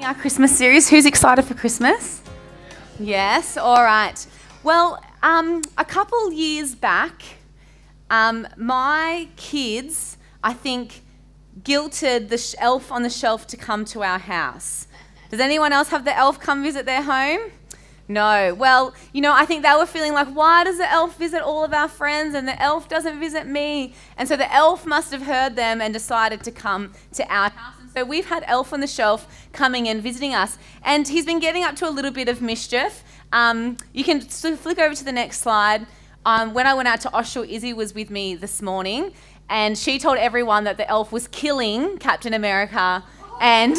Our Christmas series. Who's excited for Christmas? Yes, all right. Well, a couple years back, my kids, I think, guilted the elf on the shelf to come to our house. Does anyone else have the elf come visit their home? No. Well, I think they were feeling like, why does the elf visit all of our friends and the elf doesn't visit me? And so the elf must have heard them and decided to come to our house. And so we've had Elf on the Shelf coming and visiting us. And he's been getting up to a little bit of mischief. You can sort of flick over to the next slide. When I went out to Oshawa, Izzy was with me this morning, and she told everyone that the elf was killing Captain America and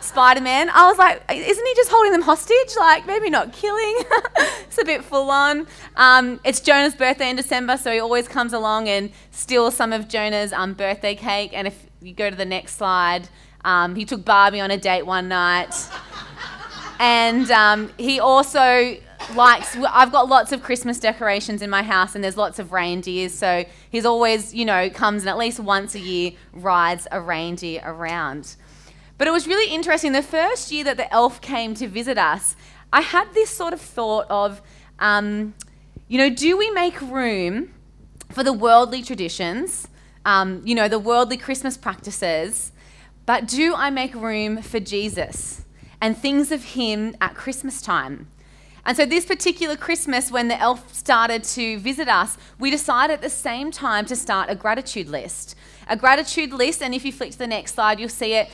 Spider-Man. I was like, isn't he just holding them hostage? Like, maybe not killing. It's a bit full on. It's Jonah's birthday in December, so he always comes along and steals some of Jonah's birthday cake. And if you go to the next slide, he took Barbie on a date one night. And he also likes, I've got lots of Christmas decorations in my house and there's lots of reindeers, so he's always, comes and at least once a year rides a reindeer around. But it was really interesting. The first year that the elf came to visit us, I had this sort of thought of, do we make room for the worldly traditions, the worldly Christmas practices, but do I make room for Jesus and things of him at Christmas time? And so this particular Christmas, when the elf started to visit us, we decided at the same time to start a gratitude list. A gratitude list, and if you flick to the next slide, you'll see it.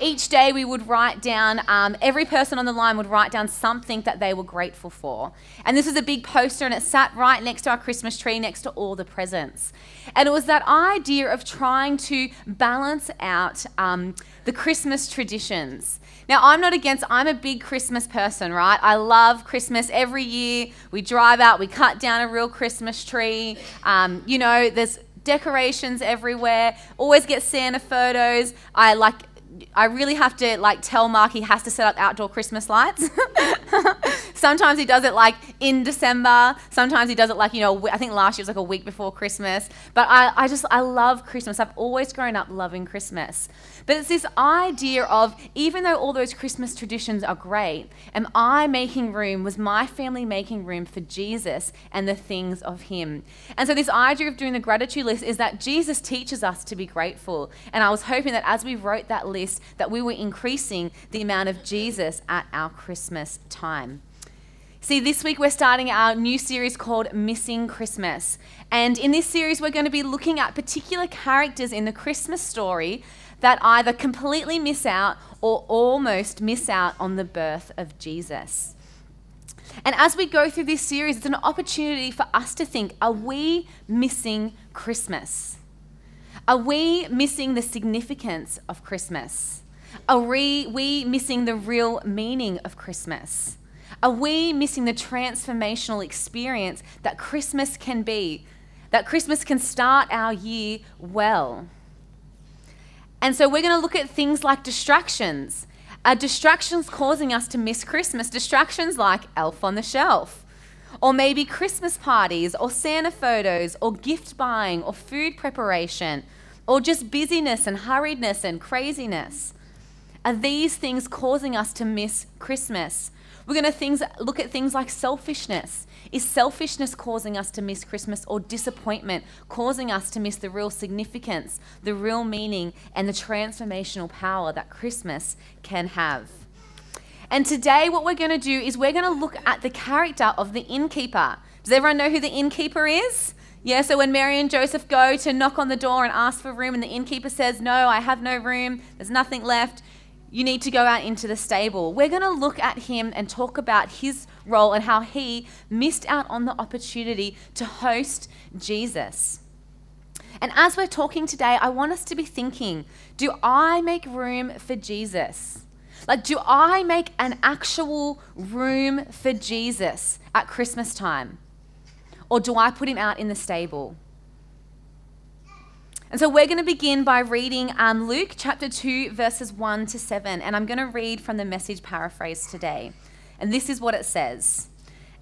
Each day we would write down, every person on the line would write down something that they were grateful for. And this was a big poster, and it sat right next to our Christmas tree, next to all the presents. And it was that idea of trying to balance out the Christmas traditions. Now, I'm a big Christmas person, right? I love Christmas. Every year we drive out, we cut down a real Christmas tree. There's decorations everywhere. Always get Santa photos. I really have to tell Mark he has to set up outdoor Christmas lights. Sometimes he does it in December. Sometimes he does it I think last year was a week before Christmas. But I love Christmas. I've always grown up loving Christmas. But it's this idea of, even though all those Christmas traditions are great, was my family making room for Jesus and the things of him? And so this idea of doing the gratitude list is that Jesus teaches us to be grateful. And I was hoping that as we wrote that list, that we were increasing the amount of Jesus at our Christmas time. See, this week we're starting our new series called Missing Christmas. And in this series, we're going to be looking at particular characters in the Christmas story that either completely miss out or almost miss out on the birth of Jesus. And as we go through this series, it's an opportunity for us to think, are we missing Christmas? Are we missing the significance of Christmas? Are we missing the real meaning of Christmas? Are we missing the transformational experience that Christmas can be, that Christmas can start our year well? And so we're going to look at things like distractions. Are distractions causing us to miss Christmas? Distractions like Elf on the Shelf, or maybe Christmas parties, or Santa photos, or gift buying, or food preparation, or just busyness and hurriedness and craziness. Are these things causing us to miss Christmas? We're going to look at things like selfishness. Is selfishness causing us to miss Christmas, or disappointment causing us to miss the real significance, the real meaning, and the transformational power that Christmas can have? And today what we're going to do is we're going to look at the character of the innkeeper. Does everyone know who the innkeeper is? Yeah, so when Mary and Joseph go to knock on the door and ask for room, and the innkeeper says, no, I have no room, there's nothing left, you need to go out into the stable. We're going to look at him and talk about his role and how he missed out on the opportunity to host Jesus. And as we're talking today, I want us to be thinking, do I make room for Jesus? Do I make an actual room for Jesus at Christmas time? Or do I put him out in the stable? And so we're going to begin by reading Luke chapter 2, verses 1 to 7. And I'm going to read from the Message paraphrase today. And this is what it says.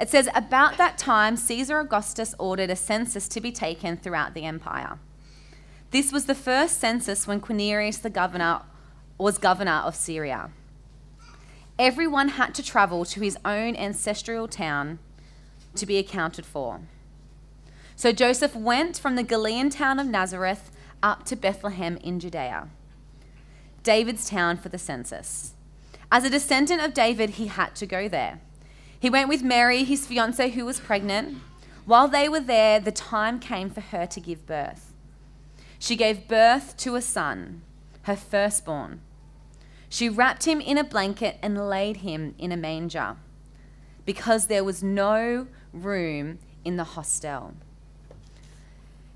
It says, about that time, Caesar Augustus ordered a census to be taken throughout the empire. This was the first census when Quirinius the governor was governor of Syria. everyone had to travel to his own ancestral town to be accounted for. So Joseph went from the Galilean town of Nazareth up to Bethlehem in Judea, David's town for the census. As a descendant of David, he had to go there. He went with Mary, his fiancée, who was pregnant. While they were there, the time came for her to give birth. She gave birth to a son, her firstborn. She wrapped him in a blanket and laid him in a manger because there was no room in the hostel.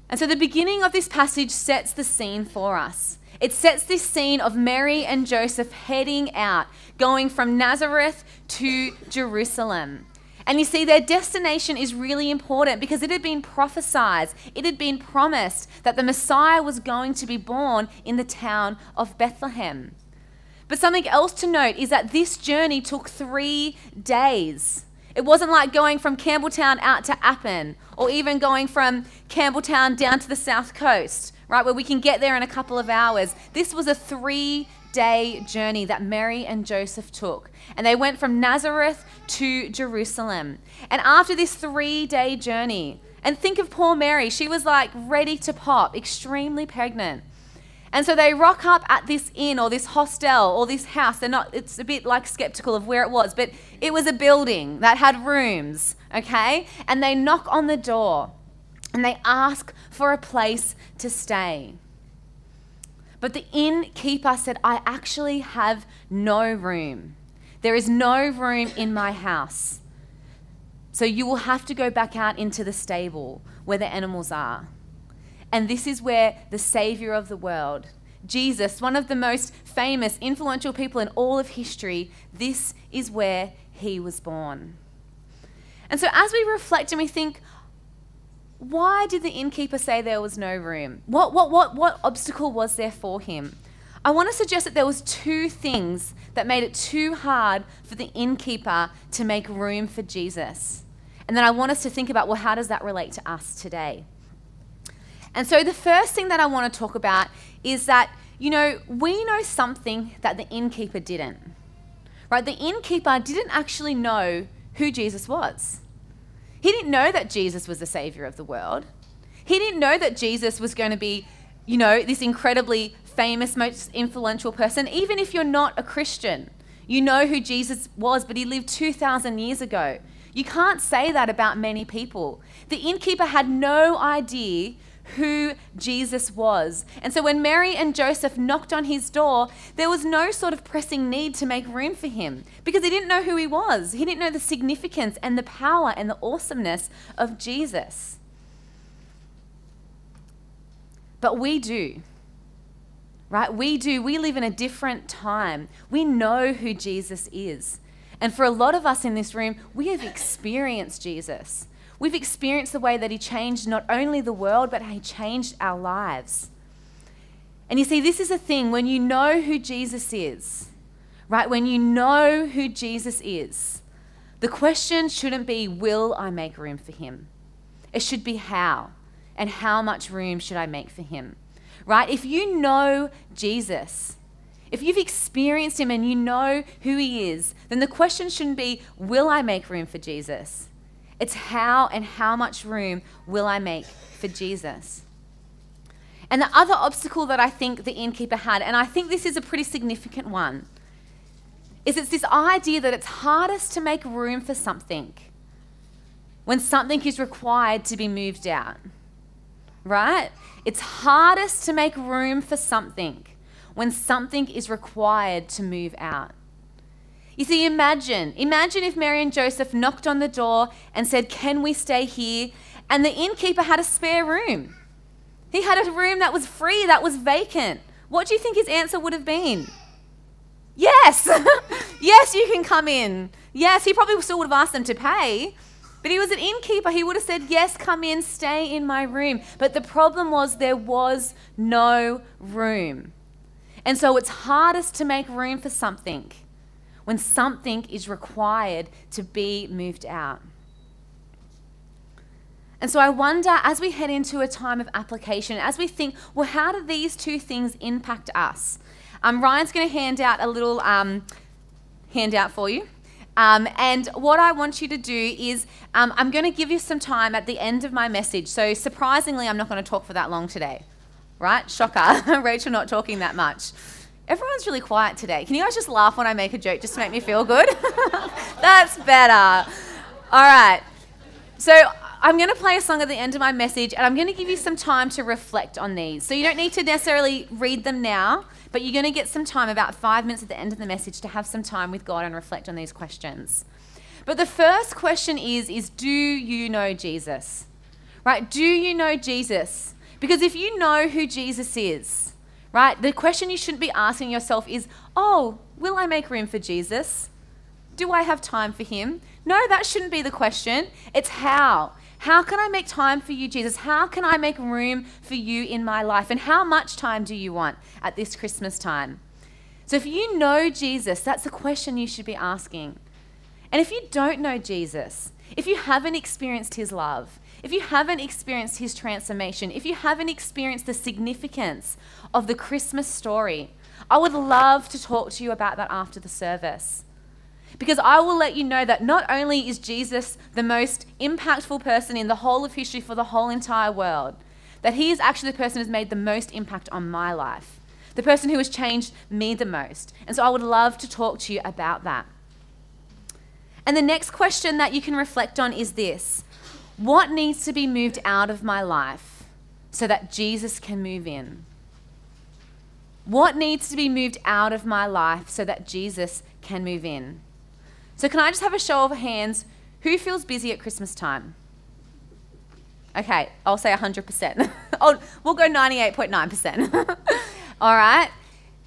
And so the beginning of this passage sets the scene for us. It sets this scene of Mary and Joseph heading out, going from Nazareth to Jerusalem. And you see, their destination is really important because it had been prophesied, it had been promised that the Messiah was going to be born in the town of Bethlehem. But something else to note is that this journey took 3 days. It wasn't like going from Campbelltown out to Appin, or even going from Campbelltown down to the south coast, right, where we can get there in a couple of hours. This was a 3-day journey that Mary and Joseph took. And they went from Nazareth to Jerusalem. And after this 3-day journey, and think of poor Mary, she was like ready to pop, extremely pregnant. And so they rock up at this inn or this hostel or this house. It's a bit like skeptical of where it was, but it was a building that had rooms, okay? And they knock on the door and they ask for a place to stay. But the innkeeper said, I actually have no room. There is no room in my house. So you will have to go back out into the stable where the animals are. And this is where the Savior of the world, Jesus, one of the most famous, influential people in all of history, this is where he was born. And so as we reflect and we think, why did the innkeeper say there was no room? What obstacle was there for him? I want to suggest that there was 2 things that made it too hard for the innkeeper to make room for Jesus. And then I want us to think about, well, how does that relate to us today? And so the first thing that I want to talk about is that, we know something that the innkeeper didn't. Right? The innkeeper didn't actually know who Jesus was. He didn't know that Jesus was the Savior of the world. He didn't know that Jesus was going to be, this incredibly famous, most influential person. Even if you're not a Christian, you know who Jesus was, but he lived 2,000 years ago. You can't say that about many people. The innkeeper had no idea who Jesus was. And so when Mary and Joseph knocked on his door, there was no sort of pressing need to make room for him because he didn't know who he was. He didn't know the significance and the power and the awesomeness of Jesus. But we do, right? We do. We live in a different time. We know who Jesus is. And for a lot of us in this room, we have experienced Jesus. We've experienced the way that he changed not only the world, but he changed our lives. And you see, this is a thing, when you know who Jesus is, right? When you know who Jesus is, the question shouldn't be, will I make room for him? It should be how, and how much room should I make for him, right? If you know Jesus, if you've experienced him and you know who he is, then the question shouldn't be, will I make room for Jesus? It's how and how much room will I make for Jesus? And the other obstacle that I think the innkeeper had, and I think this is a pretty significant one, is it's this idea that it's hardest to make room for something when something is required to be moved out, right? It's hardest to make room for something when something is required to move out. You see, imagine if Mary and Joseph knocked on the door and said, can we stay here? And the innkeeper had a spare room. He had a room that was free, that was vacant. What do you think his answer would have been? Yes, yes, you can come in. Yes, he probably still would have asked them to pay, but he was an innkeeper. He would have said, yes, come in, stay in my room. But the problem was there was no room. And so it's hardest to make room for something when something is required to be moved out. And so I wonder, as we head into a time of application, as we think, well, how do these 2 things impact us? Ryan's going to hand out a little handout for you. And what I want you to do is I'm going to give you some time at the end of my message. So surprisingly, I'm not going to talk for that long today, right? Shocker. Rachel not talking that much. Everyone's really quiet today. Can you guys just laugh when I make a joke just to make me feel good? That's better. All right. So I'm going to play a song at the end of my message, and I'm going to give you some time to reflect on these. So you don't need to necessarily read them now, but you're going to get some time, about 5 minutes at the end of the message, to have some time with God and reflect on these questions. But the first question is do you know Jesus? Right? Do you know Jesus? Because if you know who Jesus is, right, the question you shouldn't be asking yourself is, oh, will I make room for Jesus? Do I have time for him? No, that shouldn't be the question. It's how. How can I make time for you, Jesus? How can I make room for you in my life? And how much time do you want at this Christmas time? So if you know Jesus, that's the question you should be asking. And if you don't know Jesus, if you haven't experienced his love, if you haven't experienced his transformation, if you haven't experienced the significance of the Christmas story, I would love to talk to you about that after the service. Because I will let you know that not only is Jesus the most impactful person in the whole of history for the whole entire world, that he is actually the person who's made the most impact on my life, the person who has changed me the most. And so I would love to talk to you about that. And the next question that you can reflect on is this: what needs to be moved out of my life so that Jesus can move in? What needs to be moved out of my life so that Jesus can move in? So can I just have a show of hands? Who feels busy at Christmas time? Okay, I'll say 100%. We'll go 98.9%. All right.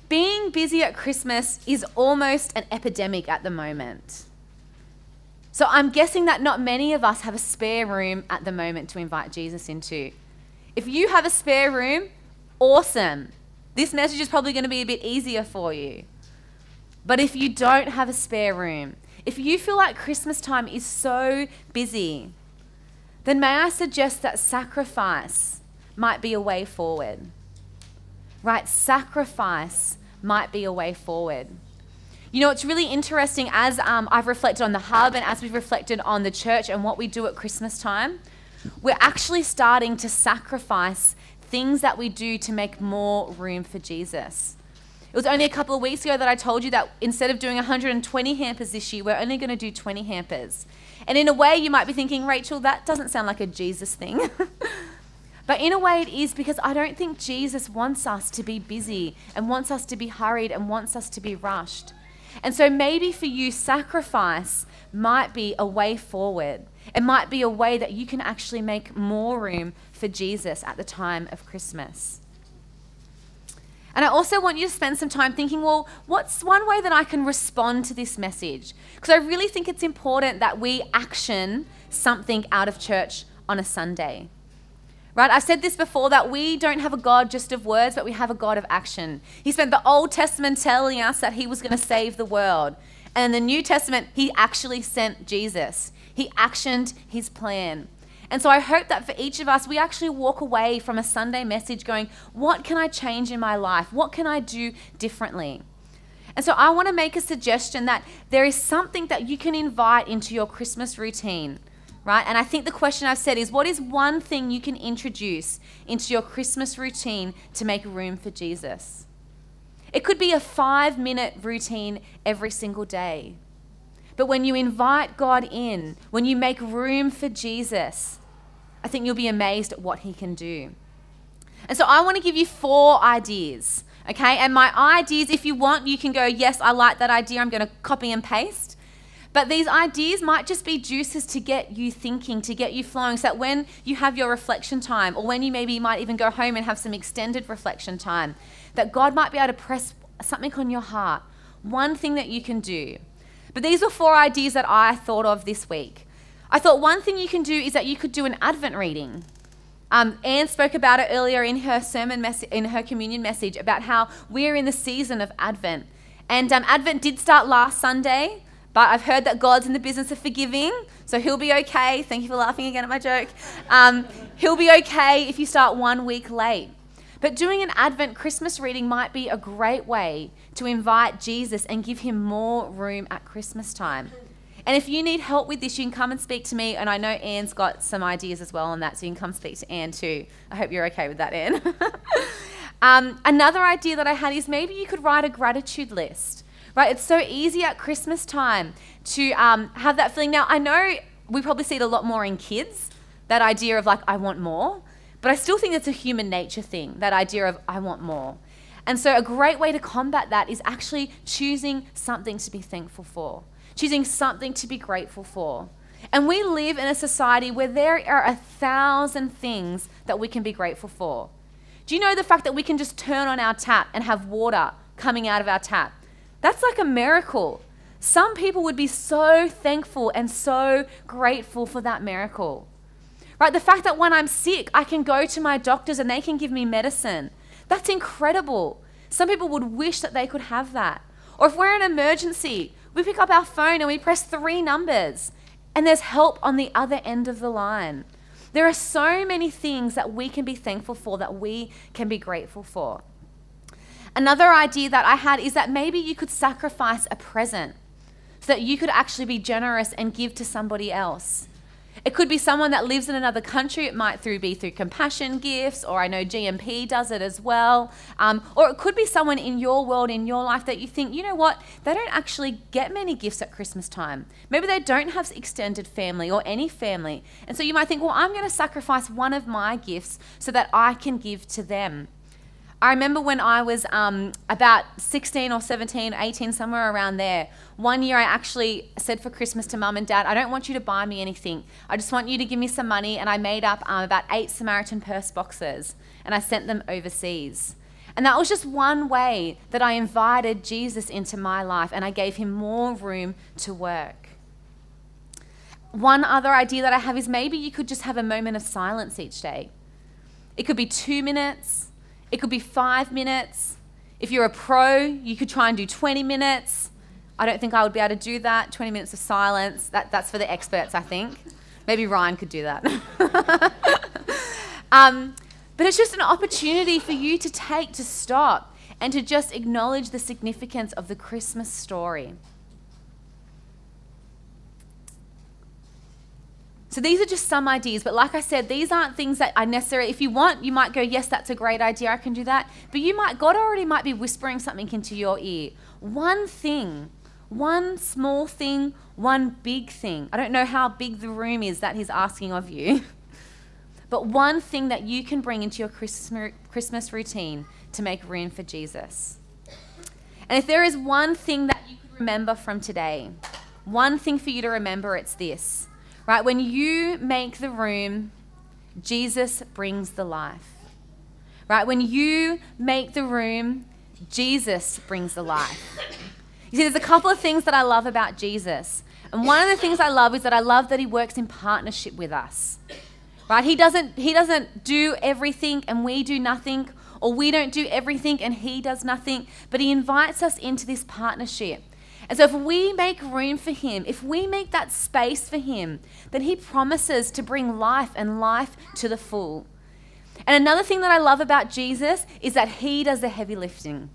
Being busy at Christmas is almost an epidemic at the moment. So I'm guessing that not many of us have a spare room at the moment to invite Jesus into. If you have a spare room, awesome. This message is probably going to be a bit easier for you. But if you don't have a spare room, if you feel like Christmas time is so busy, then may I suggest that sacrifice might be a way forward. Right? Sacrifice might be a way forward. You know, it's really interesting as I've reflected on the hub and as we've reflected on the church and what we do at Christmas time, we're actually starting to sacrifice things that we do to make more room for Jesus. It was only a couple of weeks ago that I told you that instead of doing 120 hampers this year, we're only going to do 20 hampers. And in a way, you might be thinking, Rachel, that doesn't sound like a Jesus thing. But in a way it is, because I don't think Jesus wants us to be busy and wants us to be hurried and wants us to be rushed. And so maybe for you, sacrifice might be a way forward. It might be a way that you can actually make more room for Jesus at the time of Christmas. And I also want you to spend some time thinking, well, what's one way that I can respond to this message? Because I really think it's important that we action something out of church on a Sunday. Right? I've said this before, that we don't have a God just of words, but we have a God of action. He spent the Old Testament telling us that he was going to save the world. And in the New Testament, he actually sent Jesus. He actioned his plan. And so I hope that for each of us, we actually walk away from a Sunday message going, what can I change in my life? What can I do differently? And so I want to make a suggestion that there is something that you can invite into your Christmas routine, right? And I think the question I've said is, what is one thing you can introduce into your Christmas routine to make room for Jesus? It could be a 5-minute routine every single day. But when you invite God in, when you make room for Jesus, I think you'll be amazed at what he can do. And so I want to give you 4 ideas, okay? And my ideas, if you want, you can go, yes, I like that idea. I'm going to copy and paste. But these ideas might just be juices to get you thinking, to get you flowing, so that when you have your reflection time, or when you maybe might even go home and have some extended reflection time, that God might be able to press something on your heart, one thing that you can do. But these are 4 ideas that I thought of this week. I thought one thing you can do is that you could do an Advent reading. Anne spoke about it earlier in her sermon in her communion message about how we're in the season of Advent. And Advent did start last Sunday, but I've heard that God's in the business of forgiving, so he'll be okay. Thank you for laughing again at my joke. He'll be okay if you start 1 week late. But doing an Advent Christmas reading might be a great way to invite Jesus and give him more room at Christmas time. And if you need help with this, you can come and speak to me. And I know Anne's got some ideas as well on that, so you can come speak to Anne too. I hope you're okay with that, Anne. Another idea that I had is maybe you could write a gratitude list. Right? It's so easy at Christmas time to have that feeling. Now, I know we probably see it a lot more in kids, that idea of like, I want more. But I still think it's a human nature thing, that idea of I want more. And so a great way to combat that is actually choosing something to be thankful for, choosing something to be grateful for. And we live in a society where there are 1,000 things that we can be grateful for. Do you know the fact that we can just turn on our tap and have water coming out of our tap? That's like a miracle. Some people would be so thankful and so grateful for that miracle. Right? The fact that when I'm sick, I can go to my doctors and they can give me medicine. That's incredible. Some people would wish that they could have that. Or if we're in an emergency, we pick up our phone and we press 3 numbers and there's help on the other end of the line. There are so many things that we can be thankful for, that we can be grateful for. Another idea that I had is that maybe you could sacrifice a present so that you could actually be generous and give to somebody else. It could be someone that lives in another country. It might be through compassion gifts, or I know GMP does it as well. Or it could be someone in your world, in your life, that you think, you know what, they don't actually get many gifts at Christmas time. Maybe they don't have extended family or any family. And so you might think, well, I'm going to sacrifice one of my gifts so that I can give to them. I remember when I was about 16 or 17, 18, somewhere around there, one year I actually said for Christmas to Mum and Dad, I don't want you to buy me anything. I just want you to give me some money. And I made up about 8 Samaritan purse boxes and I sent them overseas. And that was just one way that I invited Jesus into my life and I gave him more room to work. One other idea that I have is maybe you could just have a moment of silence each day. It could be 2 minutes. It could be 5 minutes. If you're a pro, you could try and do 20 minutes. I don't think I would be able to do that. 20 minutes of silence. That's for the experts, I think. Maybe Ryan could do that. But it's just an opportunity for you to stop and to just acknowledge the significance of the Christmas story. So these are just some ideas, but like I said, these aren't things that I necessarily, if you want, you might go, yes, that's a great idea, I can do that. But God already might be whispering something into your ear. One thing, one small thing, one big thing. I don't know how big the room is that he's asking of you, but one thing that you can bring into your Christmas routine to make room for Jesus. And if there is one thing that you could remember from today, one thing for you to remember, it's this. Right, when you make the room, Jesus brings the life. Right, when you make the room, Jesus brings the life. You see, there's a couple of things that I love about Jesus. And one of the things I love is that I love that he works in partnership with us. Right, he doesn't do everything and we do nothing, or we don't do everything and he does nothing, but he invites us into this partnership. And so if we make room for him, if we make that space for him, then he promises to bring life and life to the full. And another thing that I love about Jesus is that he does the heavy lifting,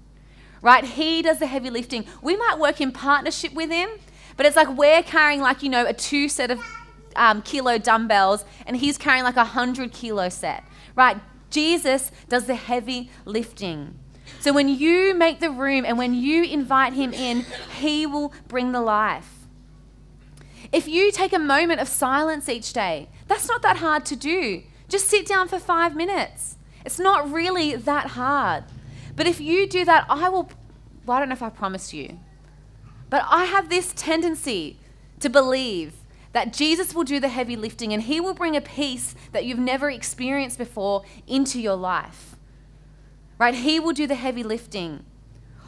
right? He does the heavy lifting. We might work in partnership with him, but it's like we're carrying a 2 set of kilo dumbbells and he's carrying like 100 kilo set, right? Jesus does the heavy lifting. So when you make the room and when you invite him in, he will bring the life. If you take a moment of silence each day, that's not that hard to do. Just sit down for 5 minutes. It's not really that hard. But if you do that, I don't know if I promise you, but I have this tendency to believe that Jesus will do the heavy lifting and he will bring a peace that you've never experienced before into your life. Right? He will do the heavy lifting.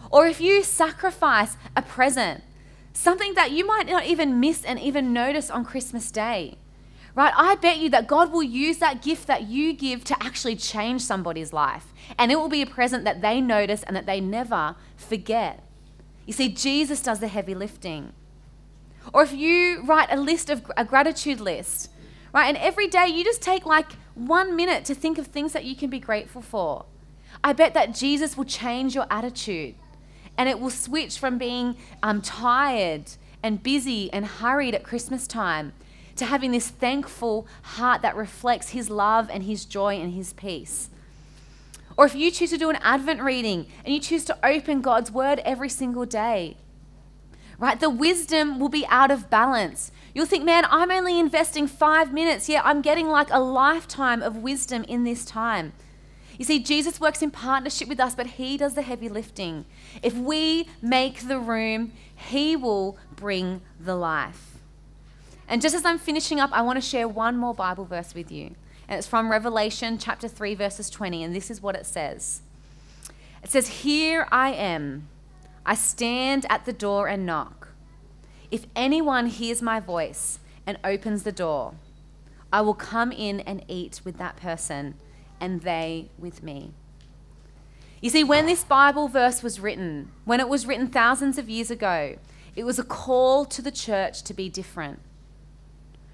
Or if you sacrifice a present, something that you might not even miss and even notice on Christmas Day, right? I bet you that God will use that gift that you give to actually change somebody's life. And it will be a present that they notice and that they never forget. You see, Jesus does the heavy lifting. Or if you write a gratitude list, right? And every day you just take like 1 minute to think of things that you can be grateful for. I bet that Jesus will change your attitude, and it will switch from being tired and busy and hurried at Christmas time to having this thankful heart that reflects his love and his joy and his peace. Or if you choose to do an Advent reading and you choose to open God's word every single day, right? The wisdom will be out of balance. You'll think, man, I'm only investing 5 minutes. Yeah, I'm getting like a lifetime of wisdom in this time. You see, Jesus works in partnership with us, but he does the heavy lifting. If we make the room, he will bring the life. And just as I'm finishing up, I want to share one more Bible verse with you. And it's from Revelation chapter 3, verses 20. And this is what it says. It says, "Here I am. I stand at the door and knock. If anyone hears my voice and opens the door, I will come in and eat with that person and they with me." You see, when this Bible verse was written, when it was written thousands of years ago, it was a call to the church to be different,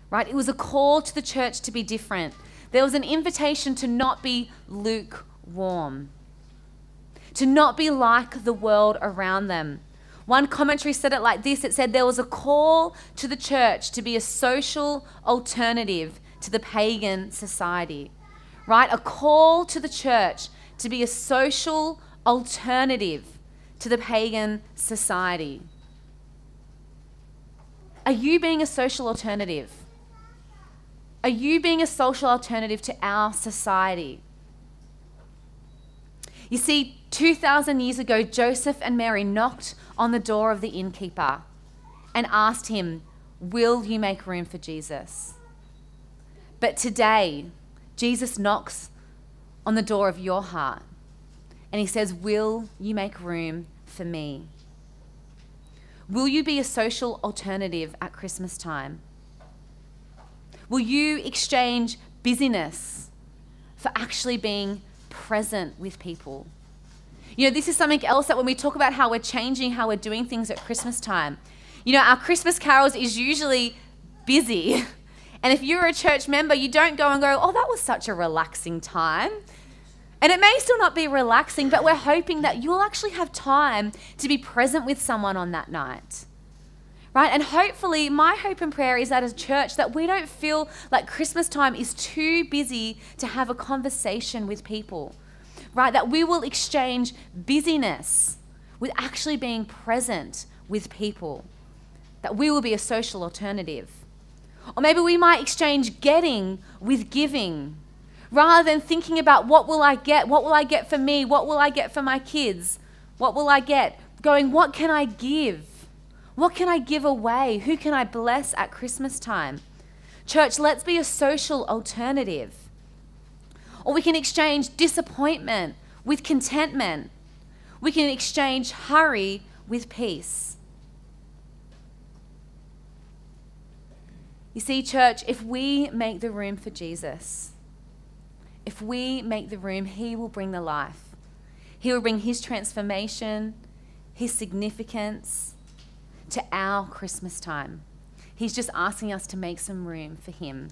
right? It was a call to the church to be different. There was an invitation to not be lukewarm, to not be like the world around them. One commentary said it like this. It said there was a call to the church to be a social alternative to the pagan society, right? A call to the church to be a social alternative to the pagan society. Are you being a social alternative? Are you being a social alternative to our society? You see, 2,000 years ago, Joseph and Mary knocked on the door of the innkeeper and asked him, "Will you make room for Jesus?" But today, Jesus knocks on the door of your heart and he says, "Will you make room for me?" Will you be a social alternative at Christmas time? Will you exchange busyness for actually being present with people? You know, this is something else that when we talk about how we're changing, how we're doing things at Christmas time, you know, our Christmas carols is usually busy. And if you're a church member, you don't go and go, "Oh, that was such a relaxing time." And it may still not be relaxing, but we're hoping that you'll actually have time to be present with someone on that night. Right? And hopefully, my hope and prayer is that as a church that we don't feel like Christmas time is too busy to have a conversation with people. Right? That we will exchange busyness with actually being present with people. That we will be a social alternative. Or maybe we might exchange getting with giving. Rather than thinking about what will I get? What will I get for me? What will I get for my kids? What will I get? Going, what can I give? What can I give away? Who can I bless at Christmas time? Church, let's be a social alternative. Or we can exchange disappointment with contentment. We can exchange hurry with peace. You see, church, if we make the room for Jesus, if we make the room, he will bring the life. He will bring his transformation, his significance to our Christmas time. He's just asking us to make some room for him.